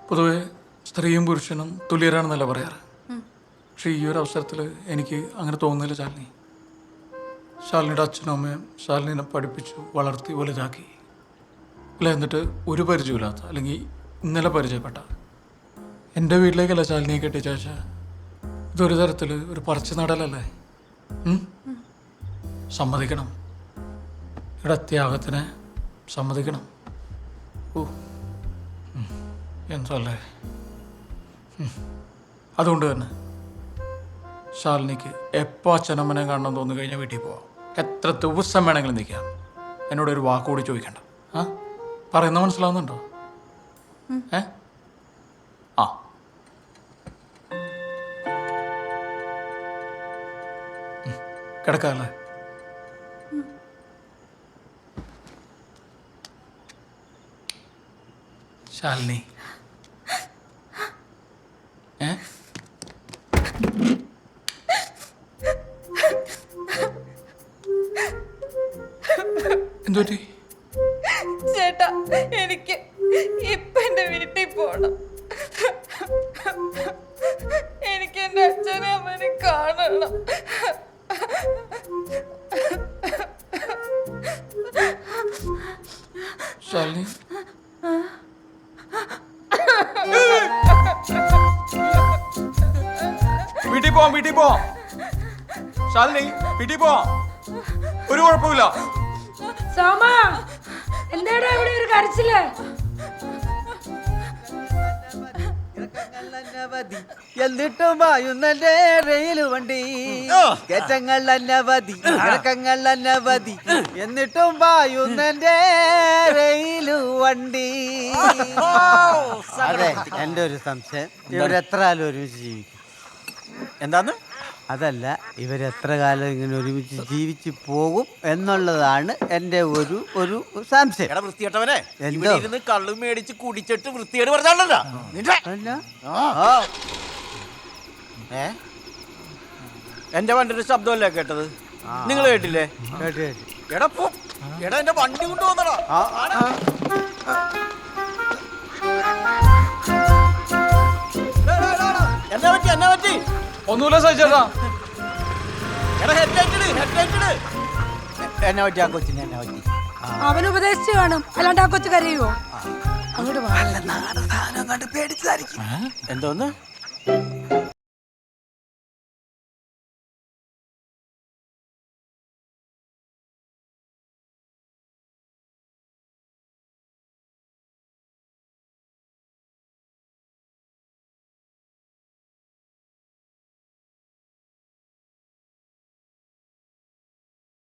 പൊതുവെ സ്ത്രീയും പുരുഷനും തുല്യരാണെന്നല്ല പറയാറ്. പക്ഷെ ഈ ഒരു അവസരത്തിൽ എനിക്ക് അങ്ങനെ തോന്നുന്നില്ല ശാലിനി. ശാലിനിയുടെ അച്ഛനും അമ്മയും ശാലിനിനെ പഠിപ്പിച്ചു വളർത്തി വലുതാക്കി. അല്ല, എന്നിട്ട് ഒരു പരിചയമില്ലാത്ത അല്ലെങ്കിൽ ഇന്നലെ പരിചയപ്പെട്ട എൻ്റെ വീട്ടിലേക്കല്ല ശാലിനിയെ കെട്ടിച്ചാച്ച. ഇതൊരു തരത്തിൽ ഒരു പറിച്ചു നടലല്ലേ? സമ്മതിക്കണം, ഇവിടെ ത്യാഗത്തിനെ സമ്മതിക്കണം. ഓ എന്തല്ലേ. അതുകൊണ്ട് തന്നെ ശാലിനിക്ക് എപ്പോൾ അച്ഛനമ്മനെ കാണണം തോന്നി കഴിഞ്ഞാൽ വീട്ടിൽ പോവാം. എത്ര ദിവസം വേണമെങ്കിലും നിൽക്കാം. എന്നോട് ഒരു വാക്കുകൂടി ചോദിക്കണ്ട. ആ പറയുന്ന മനസ്സിലാവുന്നുണ്ടോ? ആ കിടക്കാല്ലേ? ശാലിനി എന്തുപറ്റി? ചേട്ടാ, എനിക്ക് ഇപ്പൊ എന്റെ വീട്ടിൽ പോണം. എനിക്ക് എന്റെ അച്ഛനെ അമ്മനെ കാണണം. ശാലിനി വീട്ടിൽ പോവാം, വീട്ടിൽ പോവാം. ശാലിനി വീട്ടിൽ പോവാം, ഒരു കുഴപ്പമില്ല. സോമ, എന്താടാ ഇവിടെ ഒരു കരച്ചില്? എന്നിട്ടും വായുന്നന്റെ റെയിൽ വണ്ടി, കയറ്റങ്ങൾ അനവധി, ഇറക്കങ്ങൾ അനവധി, എന്നിട്ടും വായുന്നന്റെ റെയിൽ വണ്ടി. അതെ, എന്റെ ഒരു സംശയം, ഇവരെത്ര കാലം ഒരുമിച്ച് ജീവിക്കും? എന്താന്ന്? അതല്ല, ഇവരെത്ര കാലം ഇങ്ങനെ ഒരുമിച്ച് ജീവിച്ചു പോകും എന്നുള്ളതാണ് എന്റെ ഒരു സംശയം. എടാ വൃത്തികെട്ടവനെ, എന്തോ? ഇരുന്ന് കള്ളു മേടിച്ച് കുടിച്ചിട്ട് വൃത്തികേട് പറഞ്ഞാണല്ലോ. അല്ല, എന്റെ വണ്ടിയുടെ ശബ്ദമല്ലേ കേട്ടത്? നിങ്ങൾ കേട്ടില്ലേ? കേട്ട് കേട്ട്. എടാ പോ, എടാ എന്റെ വണ്ടി കൊണ്ടുവന്നടാ. എന്നാ പറ്റി, എന്നാ പറ്റി? ഒന്നുമില്ല സഹിച്ചേട്ടാ. എടാ ഹെഡ്ലൈറ്റ് ഹെഡ്ലൈറ്റ്. എന്നെ പറ്റി, ആ കൊച്ചിനെ എന്നെ പറ്റി. അവൻ ഉപദേശിച്ചു കാണും, അല്ലാണ്ട് ആ കൊച്ചു കരയുവോ? അങ്ങോട്ട് എന്തോന്ന്?